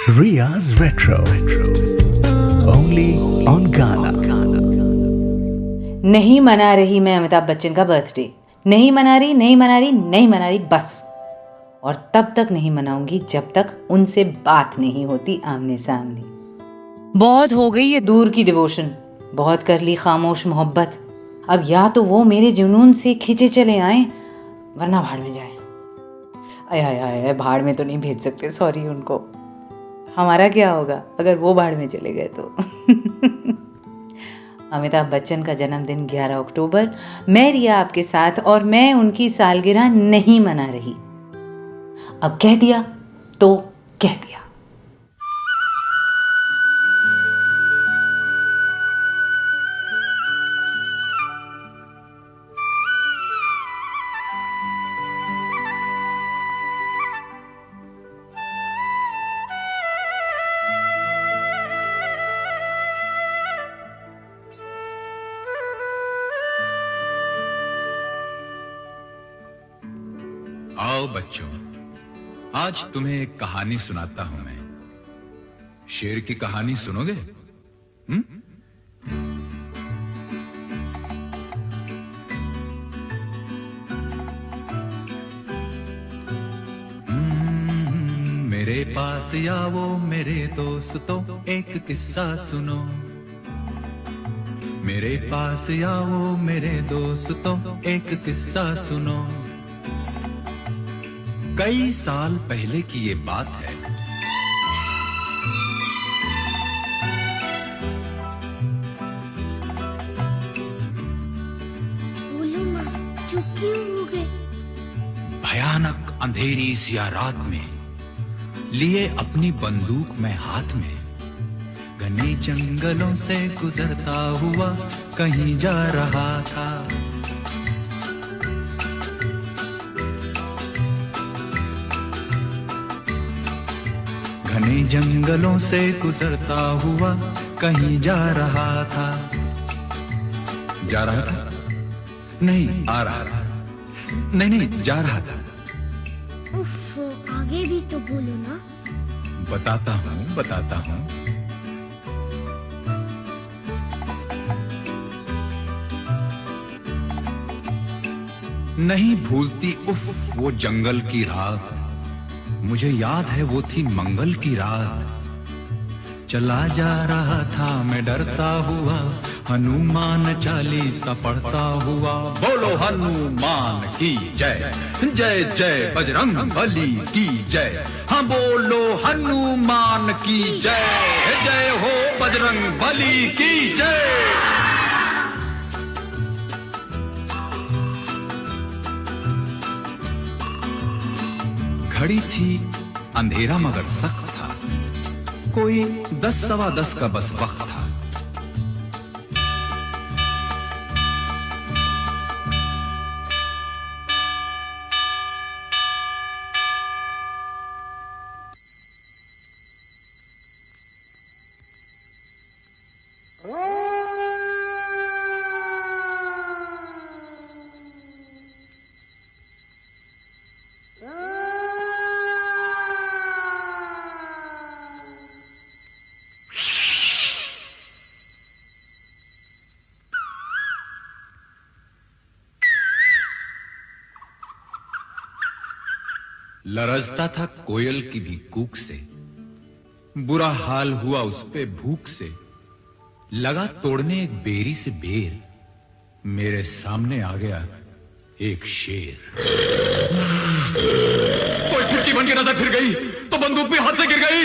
Ria's Retro. Only on Ghana. नहीं मना रही मैं अमिताभ बच्चन का बर्थडे। नहीं मना रही, नहीं मना रही, नहीं मना रही, बस। और तब तक नहीं मनाऊंगी जब तक उनसे बात नहीं होती आमने सामने। बहुत हो गई ये दूर की डिवोशन, बहुत कर ली खामोश मोहब्बत। अब या तो वो मेरे जुनून से खिंचे चले आए, वरना भाड़ में जाए। आय आय आय, भाड़ में तो नहीं भेज सकते, सॉरी उनको। हमारा क्या होगा अगर वो भाड़ में चले गए तो। अमिताभ बच्चन का जन्मदिन 11 अक्टूबर। मैं रिया आपके साथ, और मैं उनकी सालगिरह नहीं मना रही। अब कह दिया तो कह दिया। आओ बच्चों, आज तुम्हें एक कहानी सुनाता हूं मैं। शेर की कहानी सुनोगे? मेरे पास आओ मेरे दोस्तों, एक किस्सा सुनो। मेरे पास आओ मेरे दोस्तों, एक किस्सा सुनो। कई साल पहले की ये बात है। बोलो माँ, चुप क्यों हो गए? भयानक अंधेरी सी रात में लिए अपनी बंदूक में हाथ में, घने जंगलों से गुजरता हुआ कहीं जा रहा था। घने जंगलों से गुजरता हुआ कहीं जा रहा था। जा रहा था? नहीं, आ रहा था। नहीं, जा रहा था। उफ, आगे भी तो बोलो ना। बताता हूं। नहीं भूलती उफ वो जंगल की रात। मुझे याद है वो थी मंगल की रात। चला जा रहा था मैं डरता हुआ, हनुमान चालीसा पढ़ता हुआ। बोलो हनुमान की जय, जय जय बजरंग बली की जय। हाँ बोलो हनुमान की जय, जय हो बजरंग बली की जय। घड़ी थी अंधेरा मगर सख्त था, कोई 10 सवा 10 का बस वक्त था। लरजता था कोयल की भी कूक से, बुरा हाल हुआ उस पे भूख से। लगा तोड़ने एक बेरी से बेर, मेरे सामने आ गया एक शेर। कोई खिड़की बन के नजर फिर गई तो बंदूक भी हाथ से गिर गई।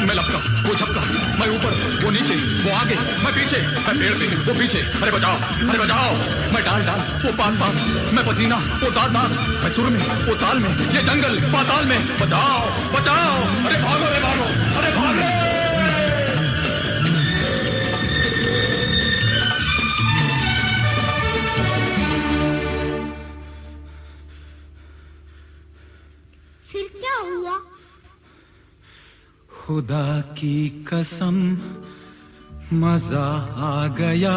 मैं लपका, वो झपका, मैं ऊपर, वो नीचे, वो आगे, मैं पीछे, मैं पेड़ पे, वो पीछे। अरे बचाओ, अरे बचाओ। मैं डाल, वो पात, मैं पसीना, वो दांत, मैं सुर में, वो ताल में, ये जंगल पाताल में। बचाओ, बचाओ। अरे भागो, अरे भागो, अरे भागो। फिर क्या हुआ? खुदा की कसम मजा आ गया,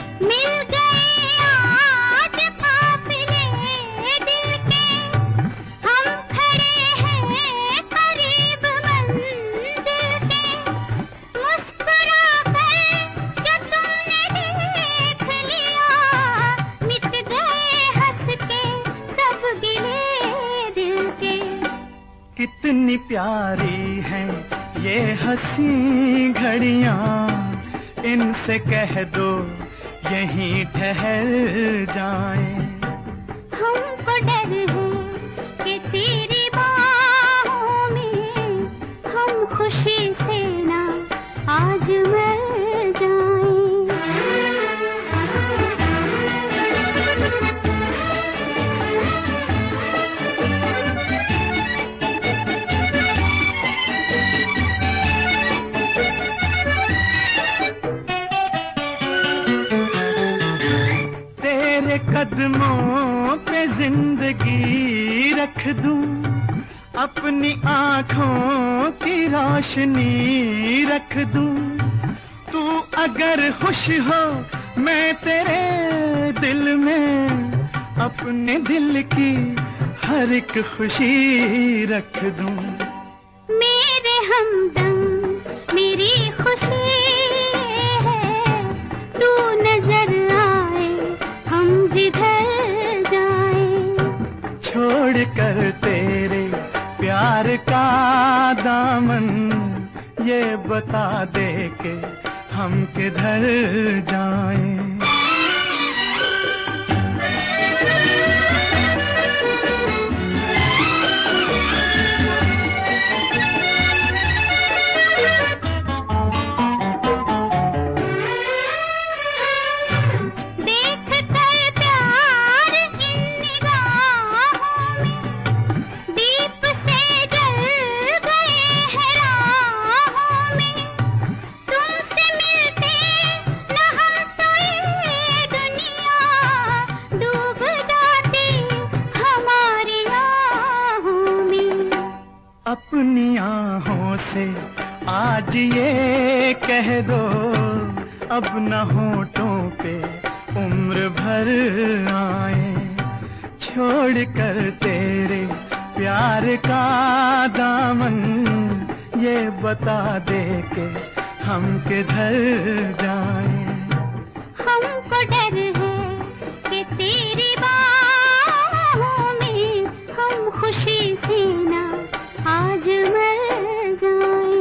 कितनी प्यारी हैं ये हंसी घड़ियां, इनसे कह दो यहीं ठहर जाएं। हमको डर है कि तेरी बाहों में हम खुशी से ना आज मर जाएं। तेरे कदमों पे जिंदगी रख दूं, अपनी आँखों की रोशनी रख दूं। तू अगर खुश हो मैं तेरे दिल में अपने दिल की हर एक खुशी रख दूं। मेरे हमदम मेरी खुशी है, तू नजर आए हम जिधर जाएं। छोड़ कर तेरे प्यार का दामन, ये बता दे के हम किधर जाएं। देख कर प्यार इन निगाहों में, दीप से जल गए हैं राहों में। तुमसे मिलते न हम तो ये दुनिया डूब जाती हमारी आहों में। अपनी आहों से आज ये कह दो, अब न होठों पे उम्र भर आए। छोड़ कर तेरे प्यार का दामन, ये बता दे के हम किधर जाएं। हमको डर है कि तेरी बाहों में हम खुशी से ना आज मर जाएं।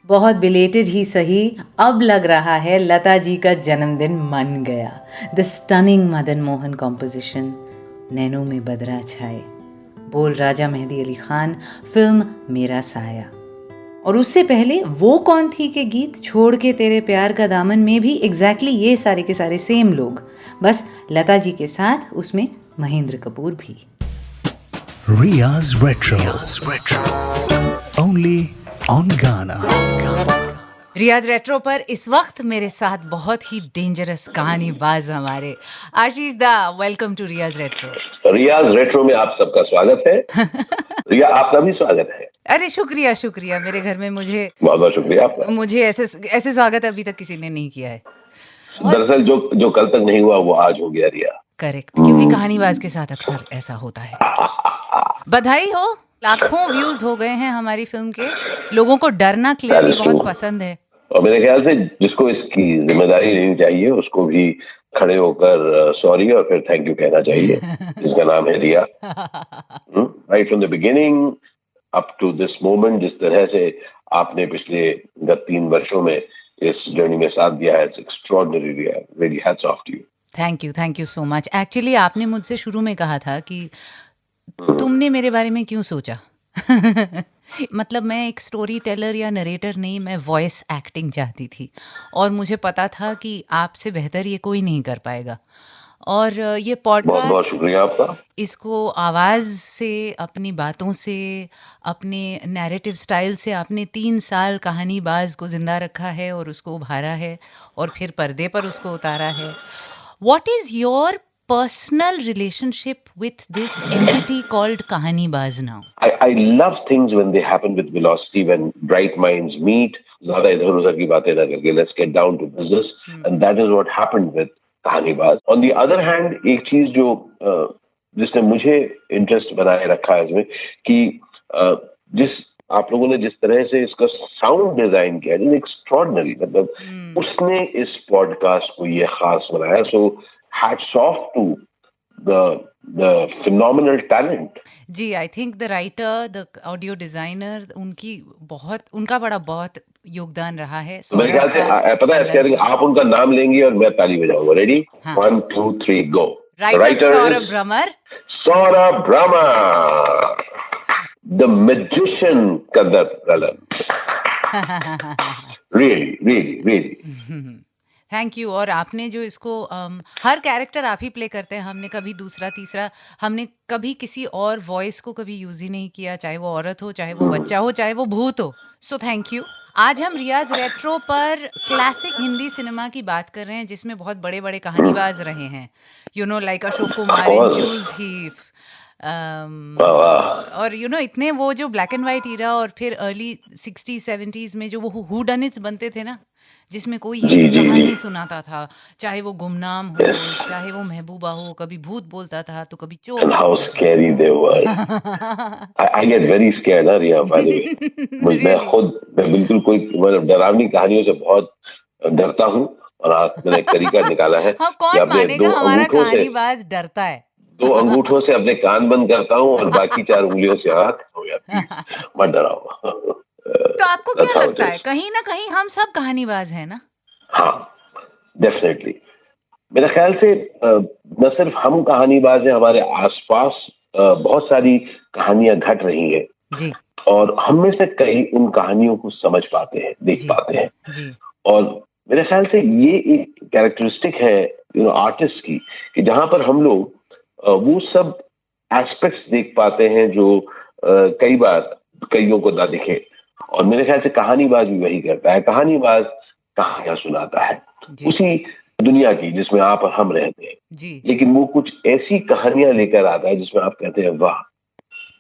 बहुत बिलेटेड ही सही, अब लग रहा है लता जी का जन्मदिन मन गया। The stunning Madan Mohan composition, नैनों में बदरा छाए, बोल राजा मेहदी अली खान, फिल्म मेरा साया। और उससे पहले वो कौन थी के गीत छोड़ के तेरे प्यार का दामन में भी एग्जैक्टली ये सारे के सारे सेम लोग, बस लता जी के साथ उसमें महेंद्र कपूर भी। Riya's Retro. Only on Ghana. Riyaaz retro पर इस वक्त मेरे साथ बहुत ही डेंजरस कहानीबाज हमारे Ashish da. Welcome to Riyaaz retro. Riyaaz retro में आप सबका स्वागत है। रिया, आपका भी स्वागत है। अरे शुक्रिया शुक्रिया, मेरे घर में मुझे बहुत बहुत शुक्रिया आपका। मुझे ऐसे स्वागत अभी तक किसी ने नहीं किया है। दरअसल जो कल तक नहीं हुआ वो आज हो गया रिया। करेक्ट, क्योंकि कहानीबाज के साथ अक्सर ऐसा होता है। बधाई हो, लाखों व्यूज हो गए हैं हमारी फिल्म के। लोगों को डरना क्लियरली बहुत पसंद है, और मेरे ख्याल से जिसको इसकी जिम्मेदारी लेनी चाहिए उसको भी खड़े होकर सॉरी और फिर थैंक यू कहना चाहिए। जिसका नाम है Riya. Right from the beginning up to this moment, जिस तरह से आपने पिछले गत 3 वर्षों में इस जर्नी में साथ दिया है, it's extraordinary Riya. Really hats off to you. Thank you so much. Actually आपने मुझसे शुरू में कहा था कि तुमने मेरे बारे में क्यों सोचा। मतलब मैं एक स्टोरी टेलर या नरेटर नहीं, मैं वॉइस एक्टिंग चाहती थी और मुझे पता था कि आपसे बेहतर ये कोई नहीं कर पाएगा। और ये बहुत बहुत पॉडकास्ट, शुक्रिया आपका। इसको आवाज़ से, अपनी बातों से, अपने नैरेटिव स्टाइल से आपने 3 साल कहानीबाज को जिंदा रखा है और उसको उभारा है और फिर पर्दे पर उसको उतारा है। What is your personal relationship with this entity called Kahanibaz now? I love things when they happen with velocity, when bright minds meet. ज़्यादा इधर-उधर की बातें ना करके let's get down to business, and that is what happened with कहानीबाज। On the other hand, एक चीज जो जिसने मुझे इंटरेस्ट बनाए रखा है इसमें कि जिस आप लोगों ने जिस तरह से इसका साउंड डिजाइन किया है, एक्स्ट्रॉर्डिनरी। मतलब उसने इस पॉडकास्ट को ये खास बनाया। So hats off to the phenomenal talent. जी, I think the writer, the audio designer, उनका बहुत योगदान रहा है। मेरे ख्याल से पता है, आप उनका नाम लेंगे और मैं ताली बजाऊंगा। Ready? 1 2 3 go. Writer Saurabh Brahmar. Saurabh Brahmar, the magician कदर। really thank you. और आपने जो इसको हर कैरेक्टर आप ही प्ले करते हैं। हमने कभी दूसरा तीसरा, हमने कभी किसी और वॉइस को कभी यूज ही नहीं किया, चाहे वो औरत हो, चाहे वो बच्चा हो, चाहे वो भूत हो। So thank you. आज हम रियाज रेट्रो पर क्लासिक हिंदी सिनेमा की बात कर रहे हैं जिसमें बहुत बड़े बड़े कहानीबाज रहे हैं। You know, like Ashok Kumar in joule thief, और यू नो इतने वो जो ब्लैक एंड वाइट ईरा और फिर अर्ली 60s 70s में जो वो हू डन इट्स बनते थे ना, जिसमें कोई एक कहानी सुनाता था, चाहे वो गुमनाम हो, चाहे वो महबूबा हो, कभी भूत बोलता था तो कभी चोर। And how scary they were. I get very scared, Riya, by the way. मैं बिल्कुल कोई मतलब डरावनी कहानियों से बहुत डरता हूँ, और आज मैंने एक तरीका निकाला है। हाँ, कौन मानेगा हमारा कहानीबाज डरता है। 2 अंगूठों से अपने कान बंद करता हूँ और बाकी 4 उंगलियों से हाथ हो जाती है। मत डराओ। तो आपको क्या लगता है, कहीं ना कहीं हम सब कहानीबाज हैं ना? हाँ, डेफिनेटली। मेरे ख्याल से न सिर्फ हम कहानीबाज हैं, हमारे आसपास बहुत सारी कहानियां घट रही हैं जी, और हम में से कई उन कहानियों को समझ पाते हैं, देख पाते हैं जी। और मेरे ख्याल से ये एक कैरेक्टरिस्टिक है आर्टिस्ट की, कि जहां पर हम लोग वो सब एस्पेक्ट्स देख पाते हैं जो कई बार कईयों को ना दिखे। और मेरे ख्याल से कहानीबाज भी वही करता है। कहानीबाज कहानियां सुनाता है उसी दुनिया की जिसमें आप और हम रहते हैं जी। लेकिन वो कुछ ऐसी कहानियां लेकर आता है जिसमें आप कहते हैं वाह,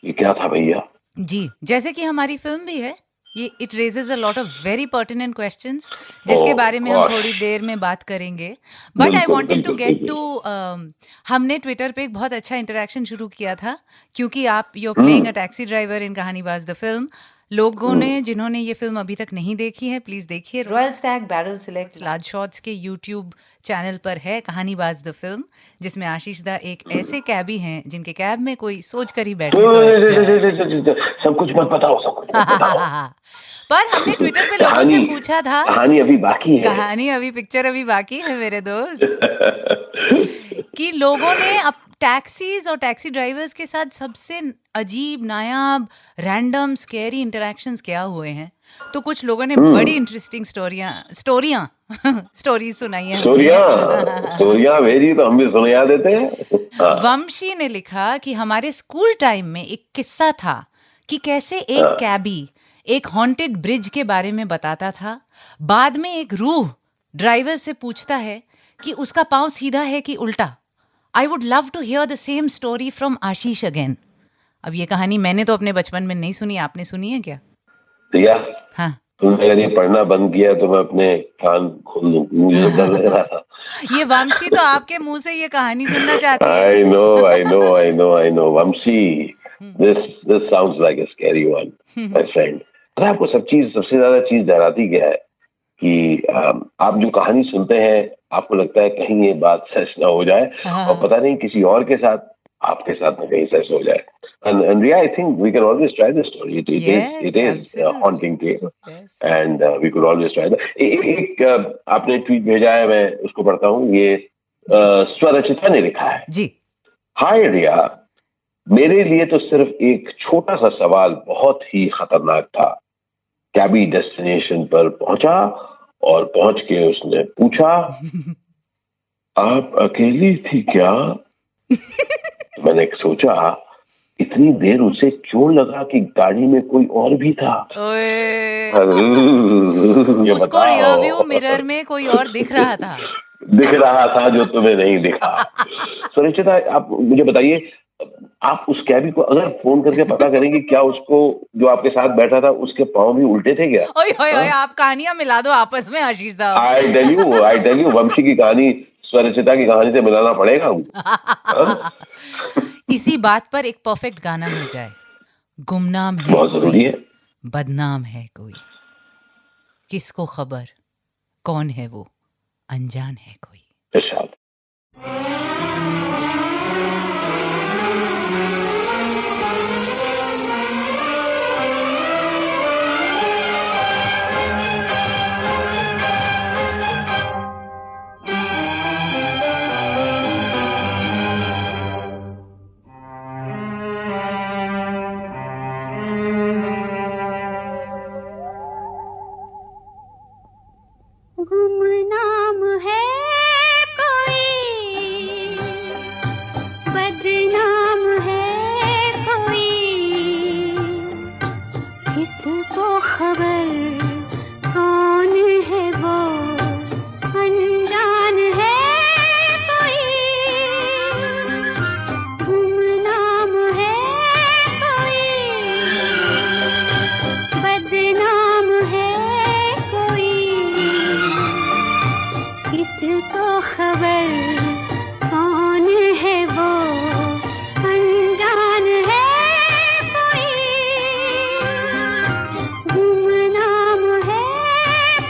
ये क्या था भैया जी। जैसे कि हमारी फिल्म भी है ये, it raises a lot of very pertinent questions जिसके बारे में हम थोड़ी देर में बात करेंगे। But I wanted to get to, हमने ट्विटर पे एक बहुत अच्छा इंटरेक्शन शुरू किया था क्योंकि आप, you are playing a taxi driver in Kahanibaaz the film. लोगों ने जिन्होंने ये फिल्म अभी तक नहीं देखी है, प्लीज देखिए। Royal Stag barrel select large shots के यूट्यूब चैनल पर है कहानीबाज द फिल्म, जिसमें आशीष दा एक ऐसे कैबी हैं जिनके कैब में कोई सोच कर ही बैठे तो अच्छा। सब कुछ मत बताओ, सब कुछ मत बताओ। पर हमने ट्विटर पे लोगों से पूछा था, कहानी अभी बाकी है, कहानी अभी, पिक्चर अभी बाकी है मेरे दोस्त, कि लोगों ने अब टैक्सीज और टैक्सी ड्राइवर्स के साथ सबसे अजीब, नायाब, रैंडम, स्कैरी इंटरेक्शंस क्या हुए हैं। तो कुछ लोगों ने बड़ी इंटरेस्टिंग स्टोरी सुनाई है। स्टोरियां भेजी तो हम भी सुना देते हैं। वंशी ने लिखा कि हमारे स्कूल टाइम में एक किस्सा था कि कैसे एक कैबी एक हॉन्टेड ब्रिज के बारे में बताता था। बाद में एक रूह ड्राइवर से पूछता है कि उसका पाँव सीधा है कि उल्टा। I would love to hear the same story from Ashish again. अब ये कहानी मैंने तो अपने बचपन में नहीं सुनी, आपने सुनी है क्या? हाँ, तुमने अगर ये पढ़ना बंद किया तो मैं अपने कान खोल दूं, मुझे डर लग रहा था। ये वंशी तो आपके मुंह से ये कहानी सुनना चाहती है। I know. Banshi, this sounds like a scary one, my friend. पर आपको सबसे ज्यादा चीज डराती क्या है कि आप जो कहानी सुनते हैं आपको लगता है कहीं ये बात सच ना हो जाए, और पता नहीं किसी और के साथ, आपके साथ ना कहीं सच हो जाए। And Ria, I think we can always try this story. It is a haunting tale, and we could always try that. एक आपने ट्वीट भेजा है, मैं उसको पढ़ता हूँ। ये स्वरचिता ने लिखा है जी। हाय रिया, मेरे लिए तो सिर्फ एक छोटा सा सवाल बहुत ही खतरनाक था। कैबी डेस्टिनेशन पर पहुंचा और पहुंच के उसने पूछा, आप अकेली थी क्या? मैंने सोचा इतनी देर उसे क्यों लगा कि गाड़ी में कोई और भी था। उसको रियरव्यू मिरर में कोई और दिख रहा था जो तुम्हें नहीं दिखा। सुनिश्चिता, आप मुझे बताइए, आप उस कैबी को अगर फोन करके पता करेंगे क्या उसको, जो आपके साथ बैठा था, उसके पाँव भी उल्टे थे क्या? ओए, आप कहानियां मिला दो आपस में आशीष साहब। आई टेल यू, वंशी की कहानी स्वरचिता की कहानी से मिलाना पड़ेगा। इसी बात पर एक परफेक्ट गाना हो जाए। गुमनाम है बहुत जरूरी है, बदनाम है कोई, किसको खबर कौन है वो, अनजान है कोई। इरशाद। गुमनाम है कोई, बदनाम है कोई, किसको खबर कौन है वो, अनजान है कोई। गुमनाम है कोई, बदनाम है कोई, किसको खबर कौन है वो, अनजान है कोई। गुमनाम है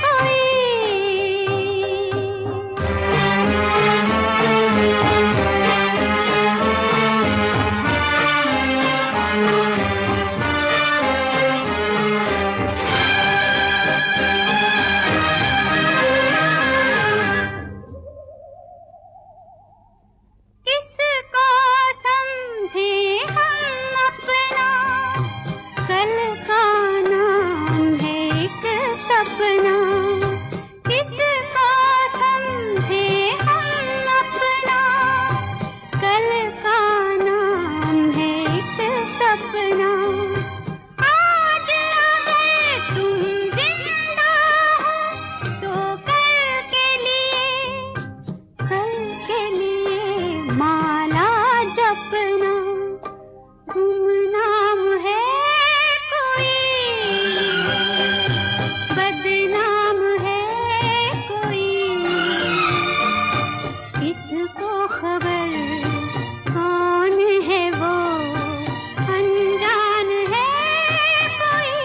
कोई। किसको समझे हम अपना, कल का नाम है एक सपना। किसको समझे हम अपना, कल का नाम है एक सपना। आज अगर तुम जिंदा हो तो कल के लिए माला जपना। गुमनाम है कोई, बदनाम है कोई, किसको खबर कौन है वो, अनजान है कोई।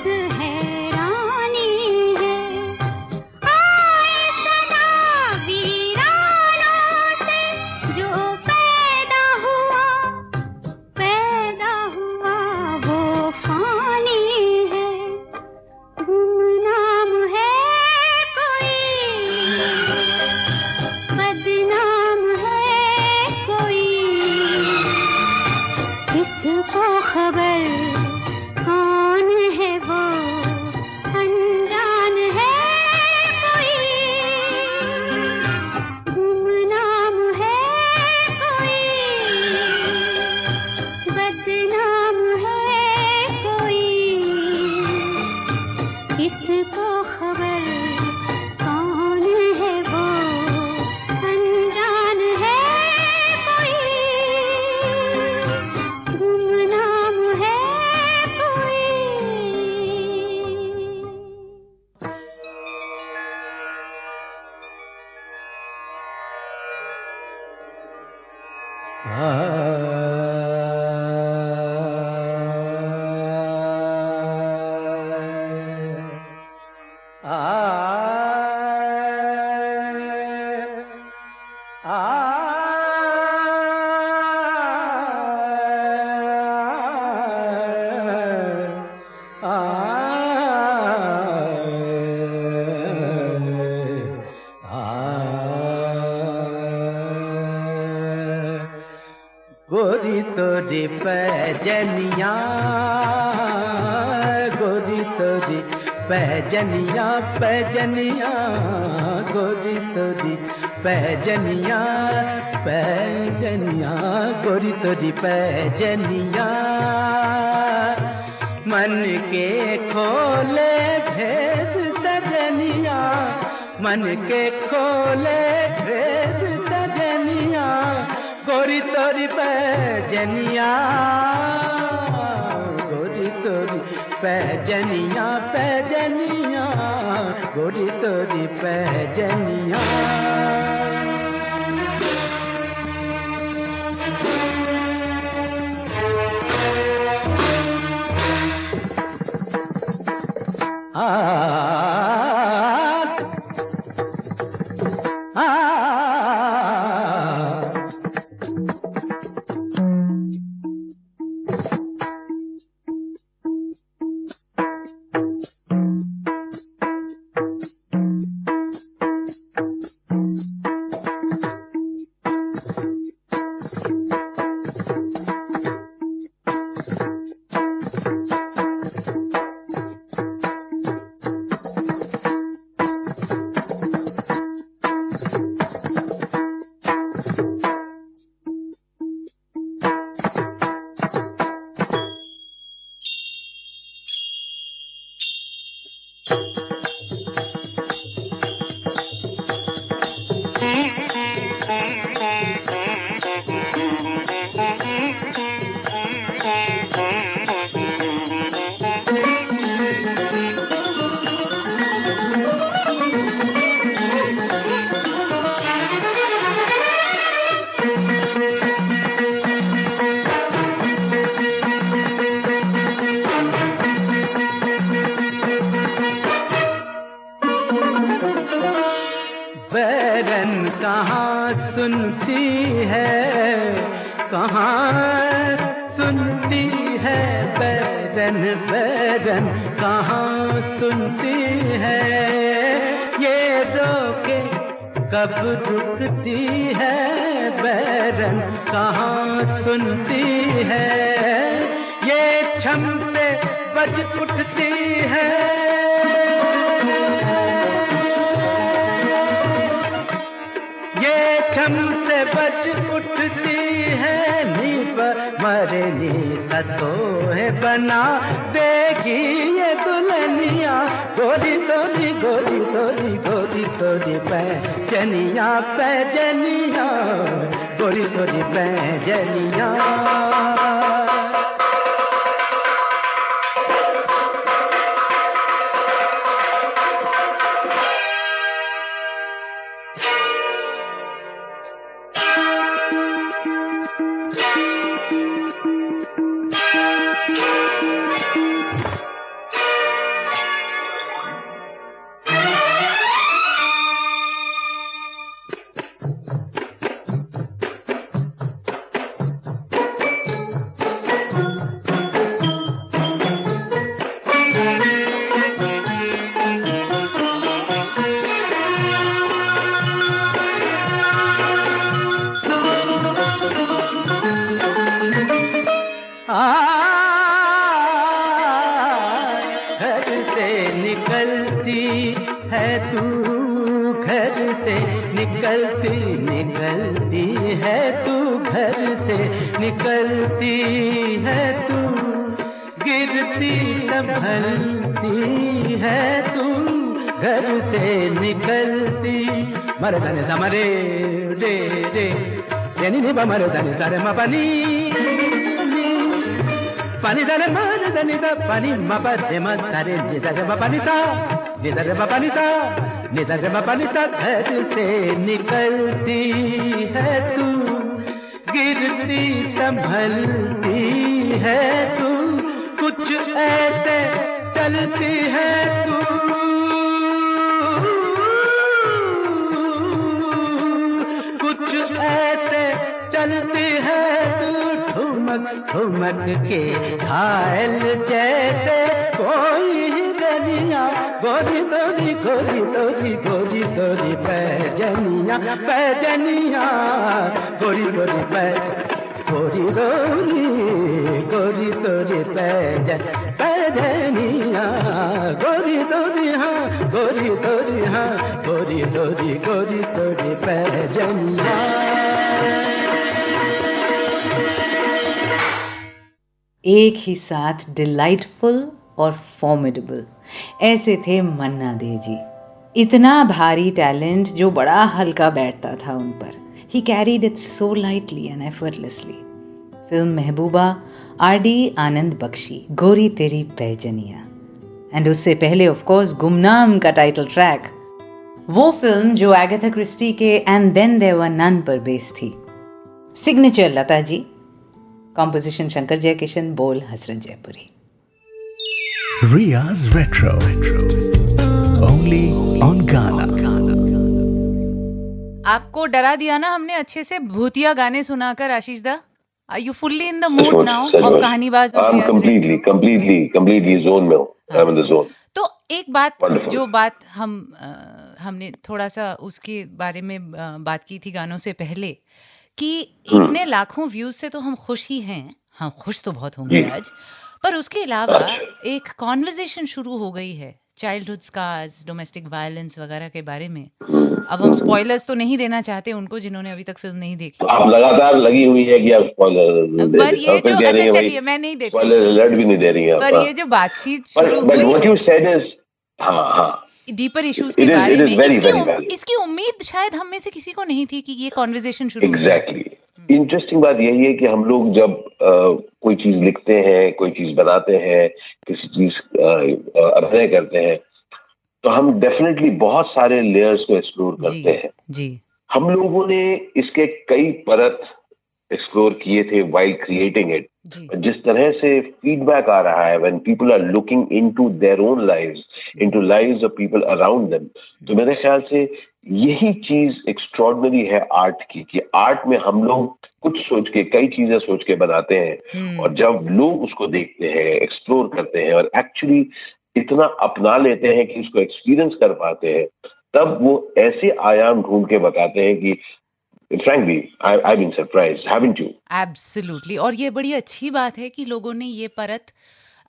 एक हैरानी है। आए सदा वीरानों से जो पैदा हुआ वो फानी है। गुमनाम है कोई, बदनाम है कोई, किसको खबर कौन है वो, अनजान है कोई। गुमनाम है कोई, बदनाम है कोई, किसको खबर कौन है वो, अनजान है कोई। गुमनाम है कोई। गोरी तोरी पैजनिया, गोरी तोरी पैजनिया, पैजनिया, गोरी तोरी पैजनिया, पैजनिया, गोरी तोरी पैजनिया। मन के खोले भेद सजनिया, मन के खोले भेद सजनिया, गोरी तोरी पैजनिया, गोरी तोरी पैजनिया, पैजनिया, गोरी तोरी पैजनिया। बैरन कहाँ सुनती है, कहाँ सुनती है, बैरन बैरन कहाँ सुनती है, ये रोके कब रुकती है, बैरन कहाँ सुनती है, ये छम से बज उठती है, ये छम से बज उठती है, नी पर मरे नी सतो है बना देगी ये दुल्हनिया, गोरी तोरी गोरी तोरी गोरी तोरी पैजनिया पैजनिया, गोरी तोरी पैजनिया। घर से निकलती है तू, घर से निकलती निकलती है तू, घर से निकलती है तू, गिरती संभलती है तू, घर से निकलती। मरे जाने सा मरे रे रे यानी नहीं बा मरे जाने सारे मा पानी पानी जाने मरे जाने सा पानी मा पा दे मा सारे दे जाने मा पानी सा दे जाने मा पानी सा दे जाने मा पानी सा। घर से निकलती है तू, गिरती संभलती है तू, कुछ ऐसे चलती है तू, कुछ ऐसे चलती है तू, ठुमक ठुमक के घायल जैसे कोई गलियां, गोरी तोरी गोरी तोरी गोरी तोरी पैजनिया पैजनिया, गोरी तोरी गोरी तोरी गोरी तोरी पैजनिया, गोरी तोरी हाँ गोरी तोरी हाँ गोरी तोरी पैजनिया। एक ही साथ डिलाइटफुल और फॉर्मिडेबल, ऐसे थे मन्ना दे जी। इतना भारी टैलेंट जो बड़ा हल्का बैठता था उन पर। He carried it so lightly and effortlessly. Film Mehbooba, R D. Anand Bakshi, गोरी तेरी पैजनिया, एंड उससे पहले ऑफ कोर्स गुमनाम का टाइटल ट्रैक, वो फिल्म जो एगाथा क्रिस्टी के and then there were none पर बेस्ड थी। सिग्नेचर लता जी, कॉम्पोजिशन शंकर जयकिशन, बोल हसरत जयपुरी। Ria's Retro. Only on Ghana. आपको डरा दिया ना हमने अच्छे से भूतिया गाने सुनाकर, आशीष दा? Are you fully in the mood now of कहानीबाज और रियाज रेट्रो? completely zone में हूँ. I'm in the zone. तो एक बात, जो बात हमने थोड़ा सा उसके बारे में बात की थी गानों से पहले, कि इतने लाखों व्यूज से तो हम खुश ही हैं, हम खुश तो बहुत होंगे आज, पर उसके अलावा एक कॉन्वर्सेशन शुरू हो गई है चाइल्डहुड स्कार्स, डोमेस्टिक वायलेंस वगैरह के बारे में। अब हम स्पॉयलर्स तो नहीं देना चाहते उनको जिन्होंने अभी तक फिल्म नहीं देखी। आप लगातार लगी हुई है कि आप स्पॉइलर, पर ये जो, अच्छा चलिए मैं नहीं देती, स्पॉइलर अलर्ट भी नहीं दे रही है, पर ये जो बातचीत शुरू हुई डीपर इश्यूज के बारे में, इसकी उम्मीद शायद हम में से किसी को नहीं थी कि ये कॉन्वर्सेशन शुरू हो। एग्जैक्टली। इंटरेस्टिंग बात यही है कि हम लोग जब कोई चीज लिखते हैं, कोई चीज बनाते हैं, किसी चीज अभिनय करते हैं, तो हम डेफिनेटली बहुत सारे लेयर्स को एक्सप्लोर करते हैं जी। हम लोगों ने इसके कई परत एक्सप्लोर किए थे व्हाइल क्रिएटिंग इट। जिस तरह से फीडबैक आ रहा है when people are looking into their own lives, into lives of people around them, तो मेरे ख्याल से यही चीज एक्स्ट्रॉर्डिनरी है आर्ट की, कि आर्ट में हम लोग कुछ सोच के, कई चीजें सोच के बनाते हैं, और जब लोग उसको देखते हैं, एक्सप्लोर करते हैं और एक्चुअली इतना अपना लेते हैं कि उसको एक्सपीरियंस कर पाते हैं, तब वो ऐसे आयाम ढूंढ के बताते हैं कि frankly I've been surprised, haven't you? Absolutely. और ये बड़ी अच्छी बात है कि लोगों ने ये परत,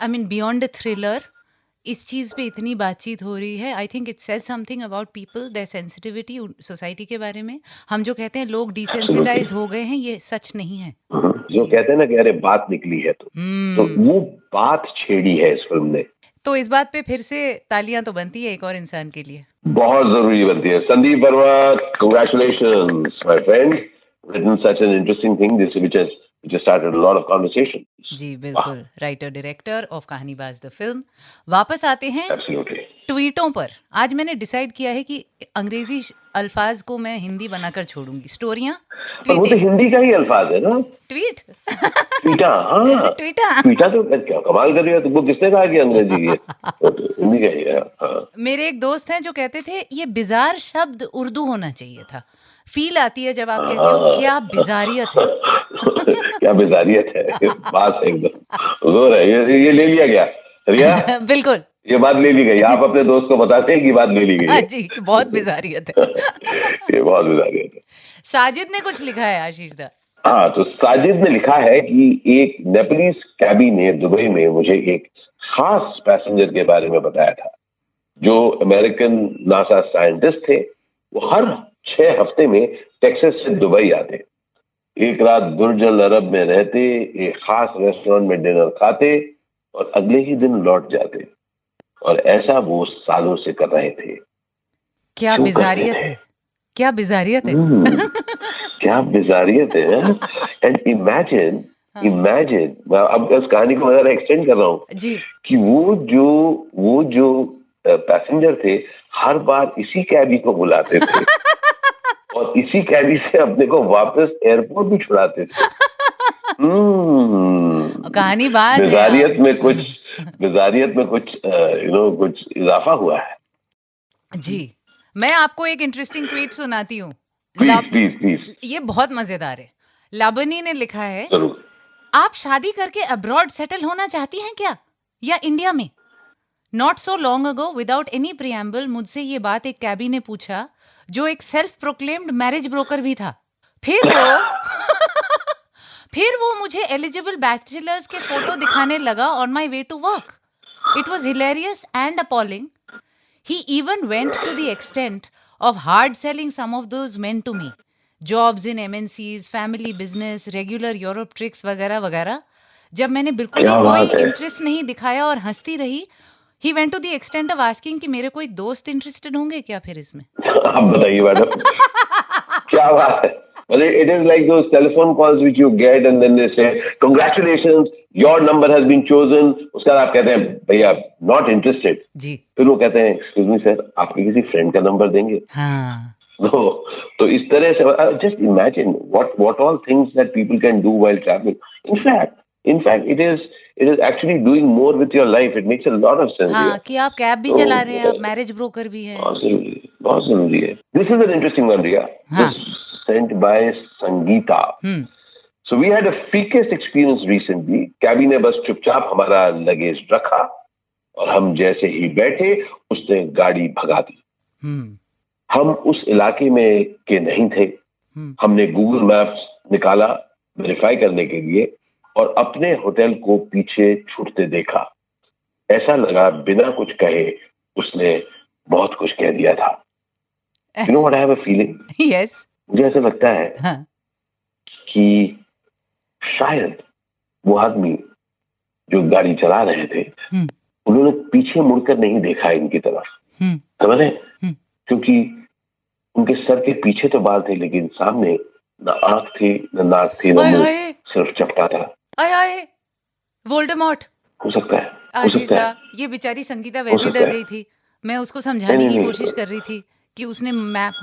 I mean beyond a thriller, इस चीज पे इतनी बातचीत हो रही है। I think it says something about people, their sensitivity society के बारे में। हम जो कहते हैं लोग डिसेंसिटाइज हो गए हैं, ये सच नहीं है। जो कहते हैं ना कि अरे बात निकली है, तो वो बात छेड़ी है इस फिल्म ने। तो इस बात पे फिर से तालियां तो बनती है एक और इंसान के लिए, बहुत जरूरी बनती है। Sandeep Verma, congratulations my friend, written such an interesting thing this which has started a lot of conversation. जी बिल्कुल, writer director of Kahanibaaz the film. वापस आते हैं ट्वीटों पर। आज मैंने डिसाइड किया है कि अंग्रेजी अल्फाज को मैं हिंदी बनाकर छोड़ूंगी। स्टोरियां वो तो हिंदी का ही अल्फाज है ना, ट्वीट ट्वीटा। हाँ ट्वीटा तो क्या कमाल कर रही है, तुमको किसने कहा कि अंग्रेजी है? हिंदी का ही है। मेरे एक दोस्त हैं जो कहते थे ये बिजार शब्द उर्दू होना चाहिए था। फील आती है जब आप कहते हो क्या बिजारियत है। क्या बिजारियत है, बात एकदम जोर है। ये ले लिया गया रिया। बिल्कुल ये बात ले ली गई। आप अपने दोस्त को बताते हैं कि बात ले ली गई है। जी बहुत बिजारियत है। ये बहुत बिजारियत है। साजिद ने कुछ लिखा है आशीष दा। हाँ, तो साजिद ने लिखा है कि एक नेपलीज कैबी ने दुबई में मुझे एक खास पैसेंजर के बारे में बताया था। जो अमेरिकन नासा साइंटिस्ट थे वो हर 6 हफ्ते में टेक्सास से दुबई आते, एक रात बुर्ज अल अरब में रहते, एक खास रेस्टोरेंट में डिनर खाते और अगले ही दिन लौट जाते। और ऐसा वो सालों से कर रहे थे। क्या क्यों बिजारियत करते थे? है, क्या बिजारियत है। क्या बिजारियत है। एंड इमेजिन मैं अब इस कहानी को मैं एक्सटेंड कर रहा हूँ जी। कि वो जो पैसेंजर थे हर बार इसी कैबी को बुलाते थे और इसी कैबी से अपने को वापस एयरपोर्ट भी छुड़ाते थे। कहानी बात है। बिजारियत में कुछ कुछ इजाफा हुआ है। जी, मैं आपको एक इंटरेस्टिंग ट्वीट सुनाती हूँ। प्लीज। ये बहुत मजेदार है। लाबनी ने लिखा है, जरूर। आप शादी करके अब्रॉड सेटल होना चाहती हैं क्या, या इंडिया में? Not so long ago, without any preamble, मुझसे ये बात एक कैबी ने पूछा जो एक सेल्फ प्रोक्लेम्ड मैरिज ब्रोकर भी था। फिर वो मुझे एलिजिबल बैचलर्स के फोटो दिखाने लगा on my way to work. It was hilarious and appalling. He even went to the extent of hard selling some of those men to me. Jobs in MNCs, family business, regular Europe tricks वगैरह वगैरह. जब मैंने बिल्कुल ही कोई interest नहीं दिखाया और हंसती रही, he went to the extent of asking कि मेरे कोई दोस्त इंटरेस्टेड होंगे क्या फिर इसमें? आप बताइए मैडम। क्या बात है। It is like those telephone calls which you get and then they say, congratulations, your number has been chosen. उसके बाद आप कहते हैं भैया not interested. जी। फिर वो कहते हैं excuse me sir, आपके किसी फ्रेंड का नंबर देंगे? हाँ। तो इस तरह से just imagine what all things that people can do while traveling. In fact, it is actually doing more with your life. It makes a lot of sense. हाँ, कि आप कैब भी चला रहे हैं, आप मैरिज ब्रोकर भी हैं। बहुत जरूरी है। This is an interesting one, Riya. हाँ। Sent by Sangeeta. So we had a freakiest experience recently. कैबी ने बस चुपचाप हमारा लगेज रखा और हम जैसे ही बैठे उसने गाड़ी भगा दी। हम उस इलाके में के नहीं थे। हमने गूगल मैप्स निकाला वेरीफाई करने के लिए और अपने होटल को पीछे छूटते देखा। ऐसा लगा बिना कुछ कहे उसने बहुत कुछ कह दिया था। You know what I have a feeling? Yes. मुझे ऐसा लगता है हाँ। कि शायद वो आदमी जो गाड़ी चला रहे थे उन्होंने पीछे मुड़कर नहीं देखा इनकी तरफ, समझ रहे? क्योंकि उनके सर के पीछे तो बाल थे लेकिन सामने ना आंख थी ना नाक थी ना मुंह, सिर्फ चपटा था। वोल्डेमॉर्ट हो सकता है। आशीषा, ये बेचारी संगीता वैसे डर गई थी। मैं उसको समझाने की कोशिश कर रही थी कि उसने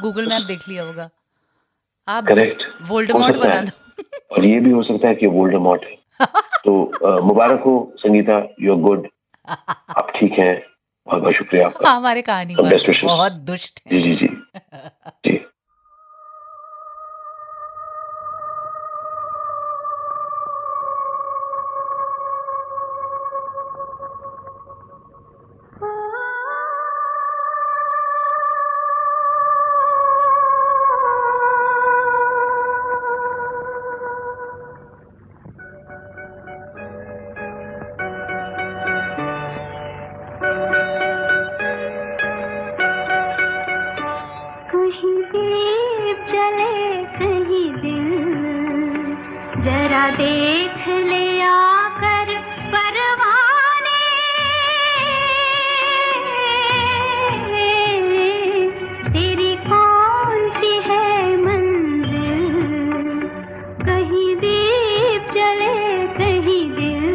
गूगल मैप देख लिया होगा। आप करेक्ट वोल्डेमॉर्ट बना दो। और ये भी हो सकता है कि वोल्डेमॉर्ट है। तो मुबारक हो संगीता, यू आर गुड, आप ठीक हैं। बहुत बहुत शुक्रिया आपका। हमारे कहानी बहुत दुष्ट है। जी। देख ले आकर परवाने, तेरी कौन सी है मंजिल, कहीं दीप जले कहीं दिल।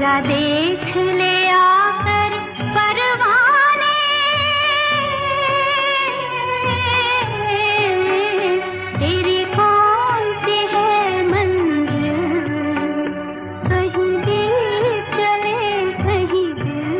जरा देख ले आकर परवाने, तेरी कौन सी है मंजिल, कहीं दिल चले कहीं दिल।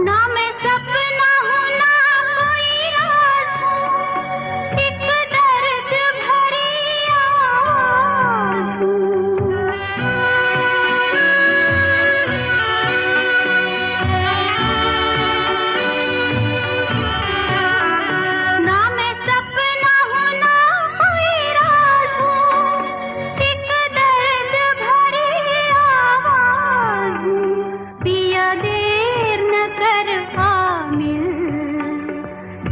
ना मैं सपना हूँ ना कोई राज, एक दर्द भरी आवाज़ हूँ। ना मैं सपना हूँ ना कोई राज हूँ, एक दर्द भरी आवाज़ हूँ। पिया देर न कर आ मिल,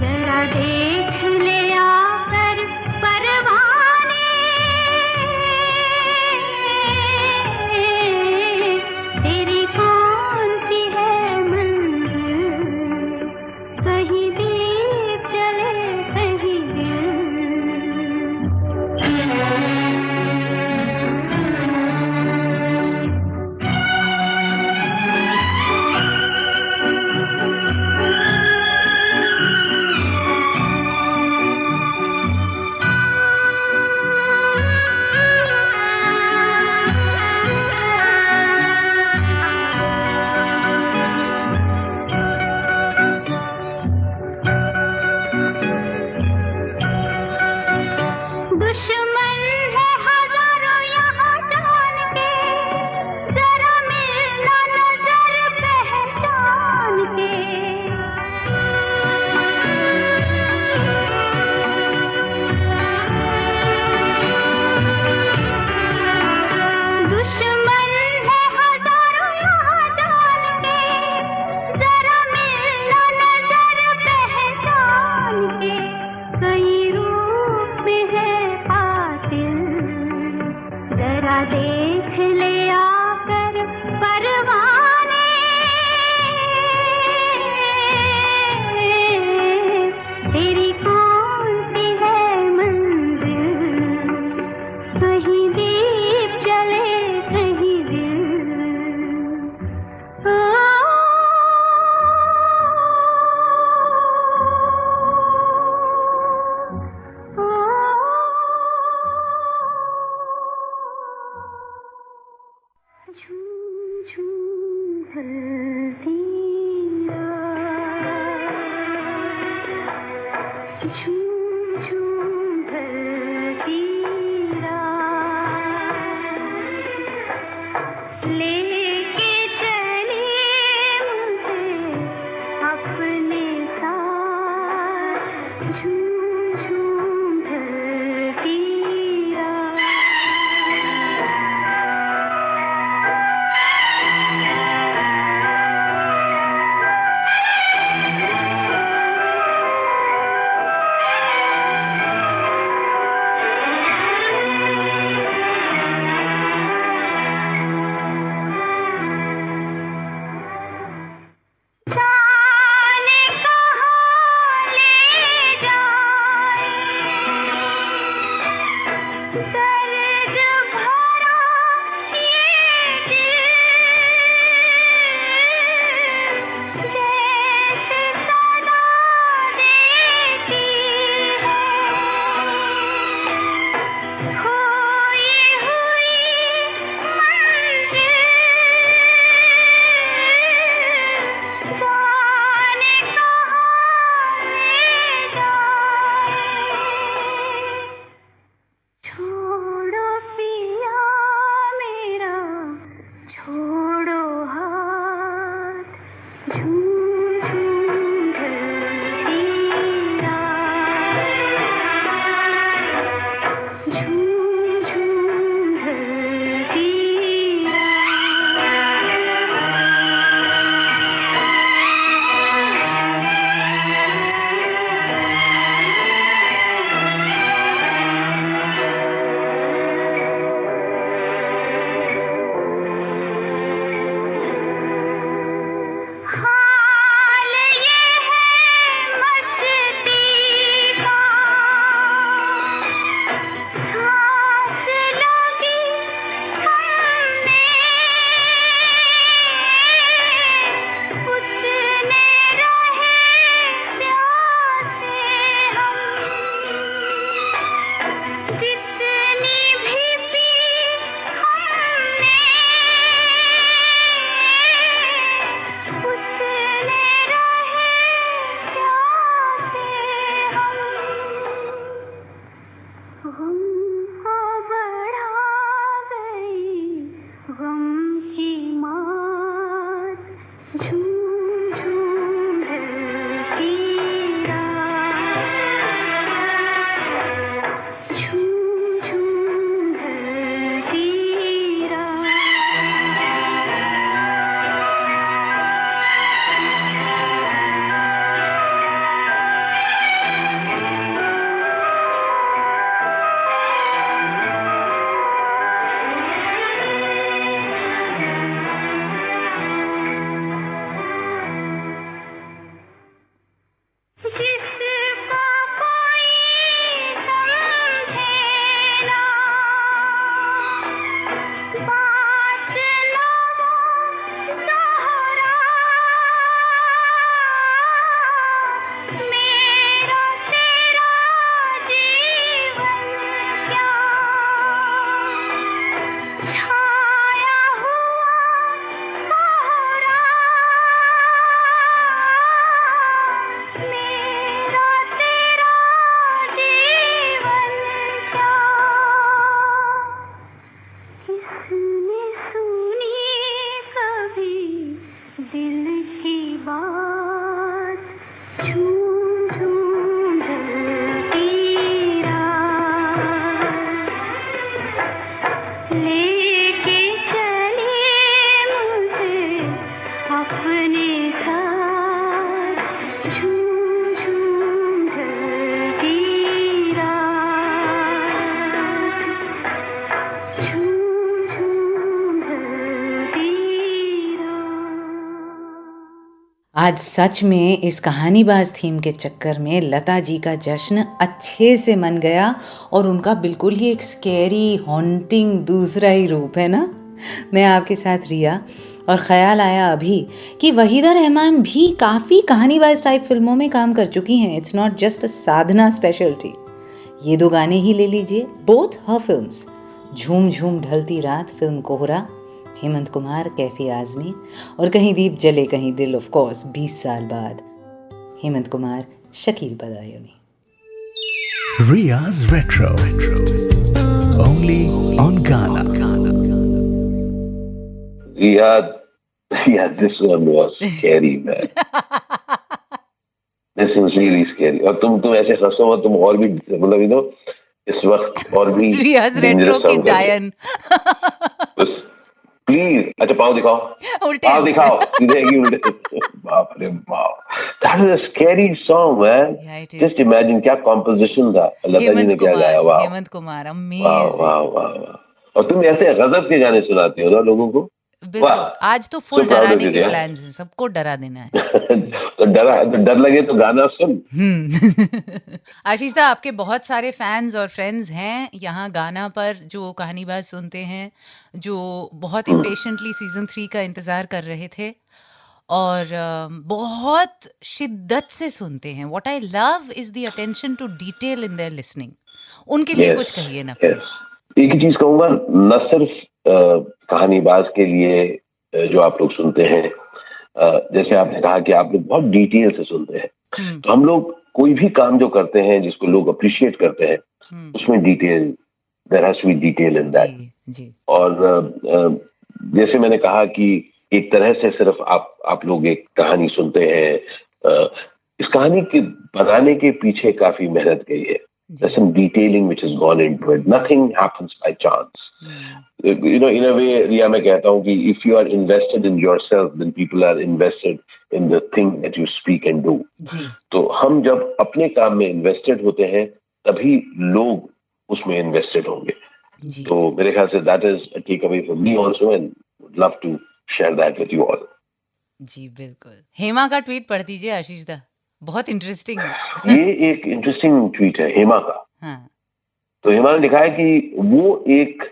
जरा देख ले आकर परवाने, तेरी कौन सी है मंजिल, कहीं दीप जले कहीं दिल। दुश्मन है हजारों यहाँ जान के, जरा मिलना नजर पहचान के। दुश्मन है हजारों यहाँ जान के, जरा मिलना नजर पहचान के। कई रूप में है कातिल, जरा देख ले आकर परवाने, तेरी कौन सी है मंजिल, कहीं दीप जले कहीं दिल। झूम झूम ढलती रात, झूम झूम ढलती रात, लेके चली मुझे अपने साथ, झूम झूम ढलती रात। आज सच में इस कहानीबाज थीम के चक्कर में लता जी का जश्न अच्छे से मन गया और उनका बिल्कुल ही एक स्कैरी हॉन्टिंग दूसरा ही रूप है ना। मैं आपके साथ रिया और ख्याल आया अभी कि वहीदा रहमान भी काफ़ी कहानीबाज टाइप फिल्मों में काम कर चुकी हैं। It's not just a Sadhana speciality. ये दो गाने ही ले लीजिए, बोथ हर फिल्म्स, झूम झूम ढलती रात फिल्म कोहरा, हेमंत कुमार, कैफी आजमी, और कहीं दीप जले कहीं दिल, ऑफ कोर्स 20 साल बाद, Hemant Kumar, Shakeel Badayuni. Riya's Retro. Only on Ghana. Yeah, this one was scary, man. This was really scary. और तुम ऐसे हंसो मत, तुम और भी मतलब इस वक्त और भी रियाज रेट्रो की डायन। प्लीज, अच्छा पाँव दिखाओ, उल्टे पाँव दिखाओ, उल्टे। बाप रे बाप, that is a scary song, man. Yeah, it is. Just imagine क्या composition था, लता जी ने क्या गाया, वाह, हेमंत कुमार, वाह, अमेजिंग। वाह, वाह, वाह। और तुम ऐसे गजब के गाने सुनाते हो ना लोगों को। बिल्कुल, वाह, आज तो फुल so proud of डराने you, के yeah. प्लान्स हैं, सबको डरा देना है। तो डर लगे तो गाना सुन। आशीष दा, आपके बहुत सारे फैंस और फ्रेंड्स हैं यहाँ गाना पर जो कहानीबाज सुनते हैं, जो बहुत इम्पेशेंटली सीजन 3 का इंतजार कर रहे थे और बहुत शिद्दत से सुनते हैं। What I love is the attention to detail in their listening. उनके लिए कुछ कहिए ना प्लीज। एक ही चीज कहूंगा, न सिर्फ कहानीबाज के लिए जो आप लोग सुनते हैं, जैसे आपने कहा कि आप लोग बहुत डिटेल से सुनते हैं, तो हम लोग कोई भी काम जो करते हैं जिसको लोग अप्रिशिएट करते हैं, उसमें detail, there has to be detail in that. और जैसे मैंने कहा कि एक तरह से सिर्फ आप लोग एक कहानी सुनते हैं, इस कहानी के बनाने के पीछे काफी मेहनत गई है। There's some detailing which has gone into it. Nothing happens by chance. In a way, Riya, मैं कहता हूँ कि if you are invested in yourself, then people are invested in the thing that you speak and do. तो हम जब अपने काम में invested होते हैं, तभी लोग उसमें invested होंगे। तो मेरे ख्याल से that is a takeaway for me also, and would love to share that with you all. जी बिल्कुल। हेमा का ट्वीट पढ़ दीजिए आशीष दा, बहुत इंटरेस्टिंग है। ये एक इंटरेस्टिंग ट्वीट है हेमा का। हाँ। तो हेमा ने लिखा है कि वो एक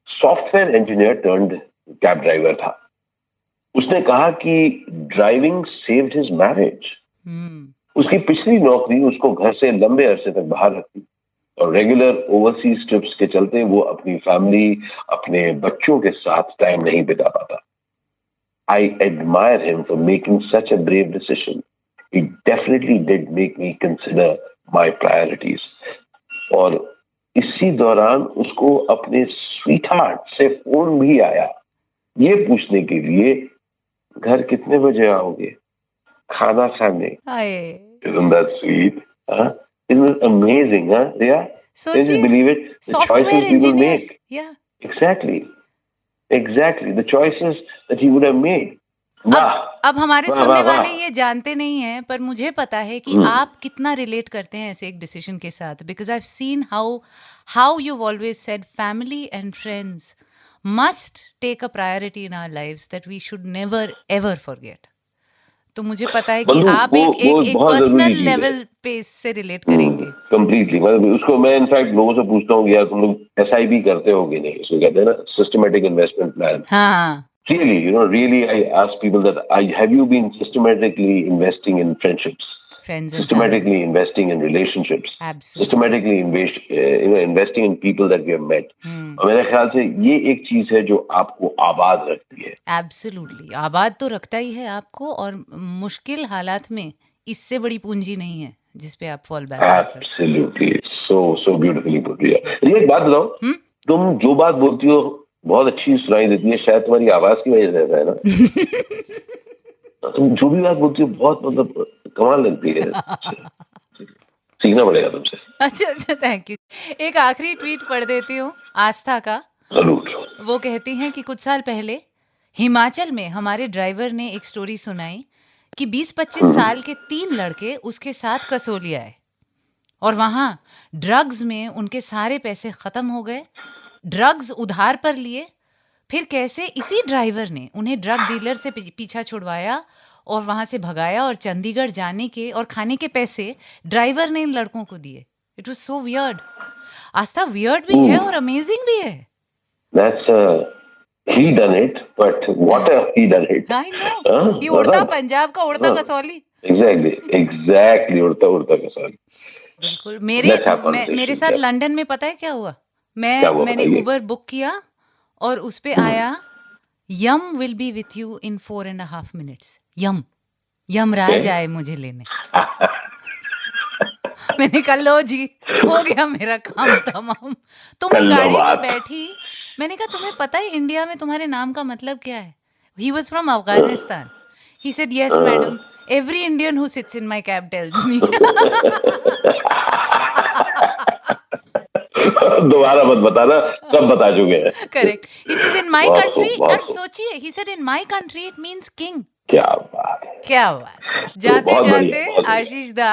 software engineer turned cab driver था। उसने कहा कि ड्राइविंग सेव्ड हिज मैरिज। उसकी पिछली नौकरी उसको घर से लंबे अरसे तक बाहर रखती और रेगुलर ओवरसीज ट्रिप्स के चलते वो अपनी फैमिली, अपने बच्चों के साथ टाइम नहीं बिता पाता। I admire him for making such a brave decision. It definitely did make me consider my priorities. और इसी दौरान उसको अपने स्वीटहार्ट से फोन भी आया ये पूछने के लिए, घर कितने बजे आओगे खाना खाने। Isn't that sweet? Isn't it amazing, huh? Yeah? Can you believe it? The choices people make. Yeah. Exactly. The choices that he would have made. अब हमारे सुनने वाले ये जानते नहीं हैं, पर मुझे पता है कि आप कितना रिलेट करते हैं ऐसे एक डिसीजन के साथ, because I have seen how you always said family and friends must take a priority in our lives that we should never ever forget. तो मुझे पता है कि आप एक पर्सनल लेवल पे इससे रिलेट करेंगे कंप्लीटली। मतलब उसको मैं इनफैक्ट लोगों से पूछता हूँ यार तुम लोग SIP करते होगे नहीं, इसको कहते हैं ना सिस्टमैटिक इन्वेस्टमेंट प्लान। हाँ। Really, I ask people that have you been systematically investing in friendships, systematically investing in relationships, systematically investing in people that we have met. और मेरे ख्याल से ये एक चीज है जो आपको आबाद रखती है। Absolutely, आबाद तो रखता ही है आपको, और मुश्किल हालात में इससे बड़ी पूंजी नहीं है जिस पे आप फॉल बैक कर सकते। Absolutely, so beautifully put. ये एक बात बताओ, तुम जो बात बोलती हो बहुत अच्छी सुनाई देती है, शायद तुम्हारी आवाज की वजह से है ना। तुम जो भी बात बोलती हो बहुत मतलब कमाल लगती है। सीखना पड़ेगा तुमसे। अच्छा, थैंक यू। एक आखिरी ट्वीट पढ़ देती हूँ आस्था का। जरूर। वो कहती हैं कि कुछ साल पहले हिमाचल में हमारे ड्राइवर ने एक स्टोरी सुनाई कि 20-25 साल के 3 लड़के उसके साथ कसोली आए और वहां ड्रग्स में उनके सारे पैसे खत्म हो गए, ड्रग्स उधार पर लिए, फिर कैसे इसी ड्राइवर ने उन्हें ड्रग डीलर से पीछा छुड़वाया और वहां से भगाया और चंडीगढ़ जाने के और खाने के पैसे ड्राइवर ने इन लड़कों को दिए। It was so weird. Aastha weird भी है और अमेजिंग भी है। That's he done it, but what he done it? I know. ये उड़ता पंजाब का उड़ता कसौली। Exactly उड़ता कसौली। बिल्कुल। मेरे साथ लंदन में पता है क्या हुआ? मैंने उबर बुक किया और उस पे आया Yam will be with you in 4.5 minutes। Yamraj आए मुझे लेने। मैंने कहा लो जी, हो गया मेरा काम तमाम। तो मैं गाड़ी में बैठी, मैंने कहा तुम्हें पता है इंडिया में तुम्हारे नाम का मतलब क्या है? He was from Afghanistan. He said yes madam. Every Indian who sits in my cab tells me. दोबारा मत बताना, सब बता चुके हैं। Correct. He says in my country, और सोचिए, he said in my country it means king. क्या बात है, क्या बात। जाते जाते आशीष दा,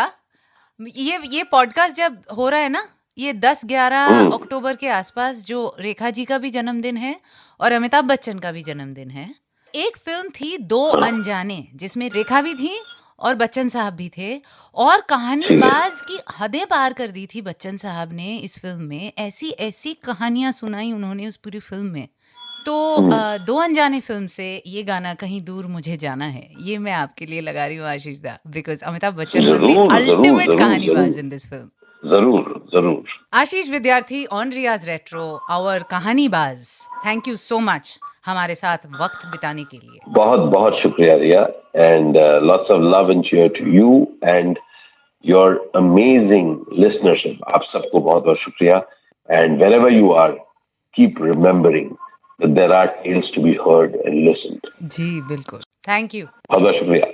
ये पॉडकास्ट जब हो रहा है ना, ये 10-11 अक्टूबर के आसपास, जो रेखा जी का भी जन्मदिन है और अमिताभ बच्चन का भी जन्मदिन है। एक फिल्म थी दो अनजाने, जिसमें रेखा भी थी और बच्चन साहब भी थे, और कहानीबाज की हदें पार कर दी थी बच्चन साहब ने इस फिल्म में। ऐसी ऐसी कहानियां सुनाई उन्होंने उस पूरी फिल्म में। तो दो अनजाने फिल्म से ये गाना कहीं दूर मुझे जाना है, ये मैं आपके लिए लगा रही हूँ Ashish da, because Amitabh Bachchan was the ultimate Kahanibaaz in this film. जरूर। Ashish Vidyarthi on Riyaz retro, our Kahanibaaz, thank you so much हमारे साथ वक्त बिताने के लिए। बहुत बहुत शुक्रिया Riya, and lots of love and cheer to you and your amazing listenership. आप सबको बहुत बहुत शुक्रिया, and wherever you are, keep remembering that there are tales to be heard and listened. जी बिल्कुल, थैंक यू, बहुत बहुत शुक्रिया,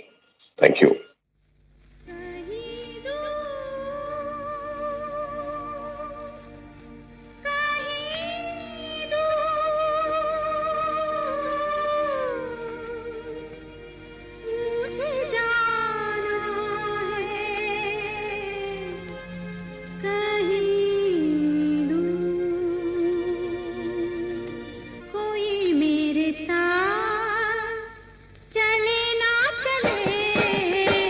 थैंक यू। चले ना चले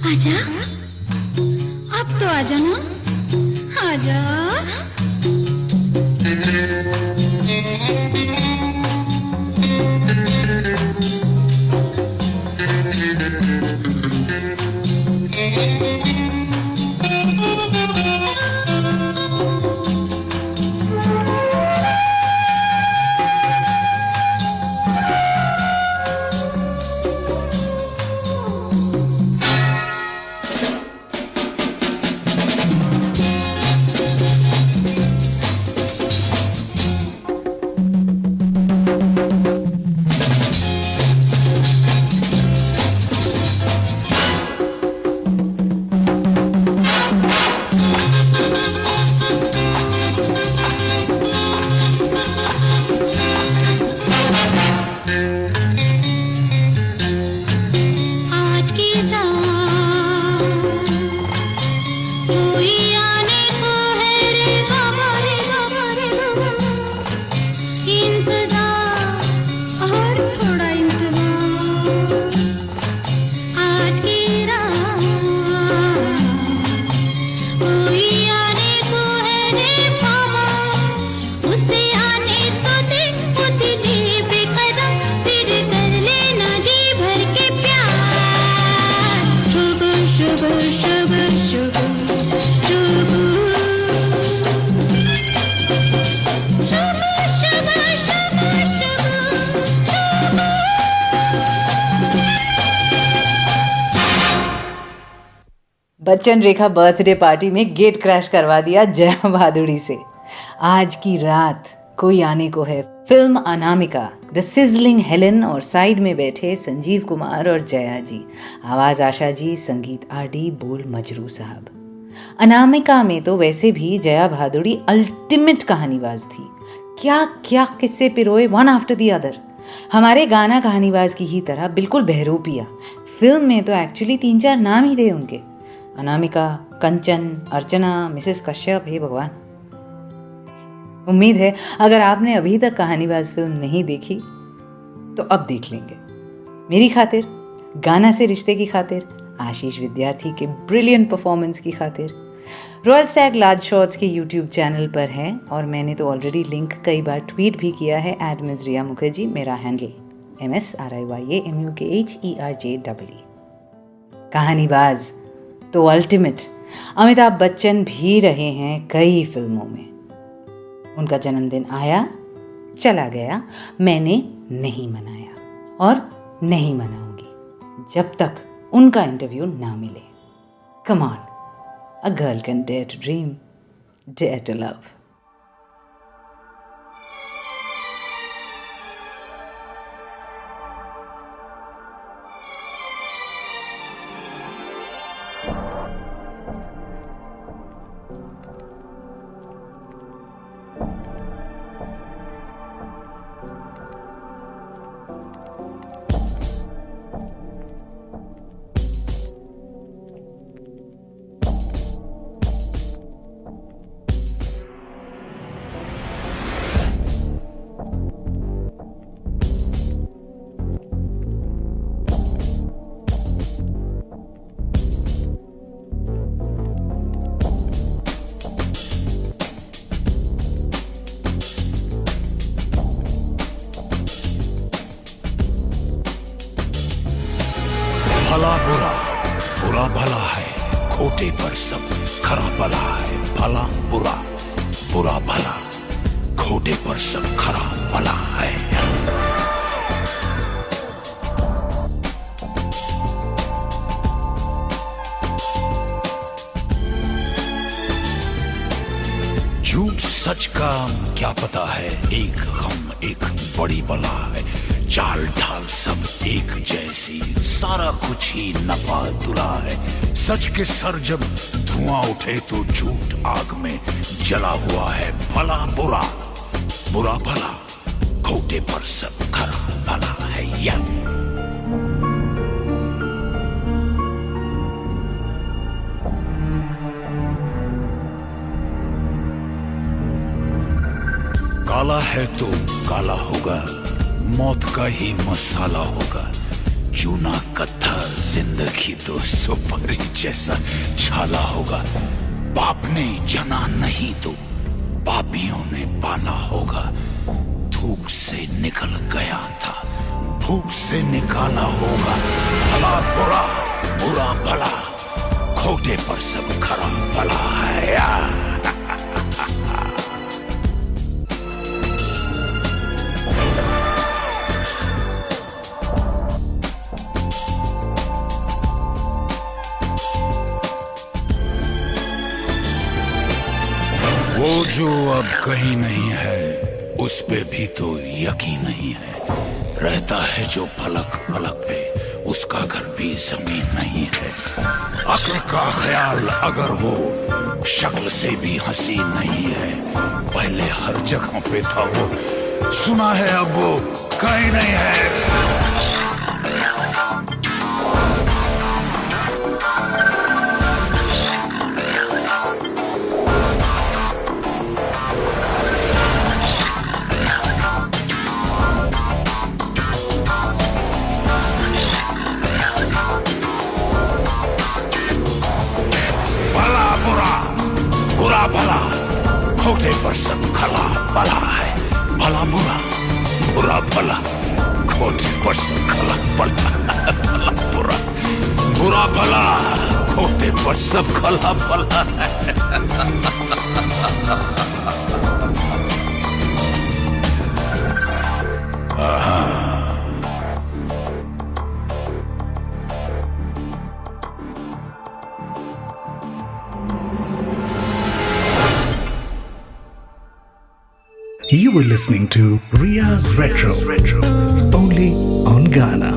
आजा, अब तो आजा ना, आजा। बच्चन रेखा बर्थडे पार्टी में गेट क्रैश करवा दिया जया भादुड़ी से। आज की रात कोई आने को है। Film Anamika, the sizzling Helen और साइड में बैठे संजीव कुमार और जया जी, आवाज आशा जी, संगीत आरडी, बोल मजरू साहब। अनामिका में तो वैसे भी जया भादुड़ी अल्टीमेट कहानीबाज थी। क्या क्या किस्से पिरोए वन आफ्टर द अदर। हमारे गाना कहानीबाज की ही तरह बिल्कुल बहरूपिया। फिल्म में तो एक्चुअली 3-4 नाम ही थे उनके, अनामिका, कंचन, अर्चना, मिसेस कश्यप, हे भगवान। उम्मीद है अगर आपने अभी तक कहानीबाज फिल्म नहीं देखी तो अब देख लेंगे। मेरी खातिर, गाना से रिश्ते की खातिर, आशीष विद्यार्थी के ब्रिलियंट परफॉर्मेंस की खातिर। रॉयल स्टैग लार्ज शॉट्स के यूट्यूब चैनल पर है और मैंने तो ऑलरेडी लिंक कई बार ट्वीट भी किया है। @Ms Riya Mukherjee मेरा हैंडल, MSRIYAMUKHERJEE। कहानीबाज तो अल्टीमेट अमिताभ बच्चन भी रहे हैं कई फिल्मों में। उनका जन्मदिन आया, चला गया, मैंने नहीं मनाया और नहीं मनाऊंगी जब तक उनका इंटरव्यू ना मिले। Come on, a girl can dare to dream, dare to love. भला बुरा, बुरा भला है, खोटे पर सब खरा भला है। भला बुरा, बुरा भला, खोटे पर सब खरा भला है। झूठ सच का क्या पता है, एक गम एक बड़ी बला है। चाल ढाल सब एक जैसी, सारा कुछ ही नपा तुला है। सच के सर जब धुआं उठे तो झूठ आग में जला हुआ है। भला बुरा, बुरा भला, खोटे पर सब खरा भला है। या काला है तो काला होगा, मौत का ही मसाला होगा। चूना कत्था जिंदगी तो सुपारी जैसा छाला होगा। बाप ने जना नहीं तो पापियों ने पाला होगा। धूप से निकल गया था, भूख से निकाला होगा। भला बुरा, बुरा भला, खोटे पर सब खरा भला है। वो जो अब कहीं नहीं है, उस पे भी तो यकीन नहीं है। रहता है जो फलक फलक पे, उसका घर भी जमीन नहीं है। अक्ल का ख्याल अगर वो शक्ल से भी हसीन नहीं है, पहले हर जगह पे था वो, सुना है अब वो कहीं नहीं है। भला खोटे पर सब खला भला है। भला बुरा, बुरा भला, खोटे पर सब खला भला। भला बुरा, बुरा भला, खोटे पर सब खला भला है। You were listening to Riya's Retro, only on Ghana.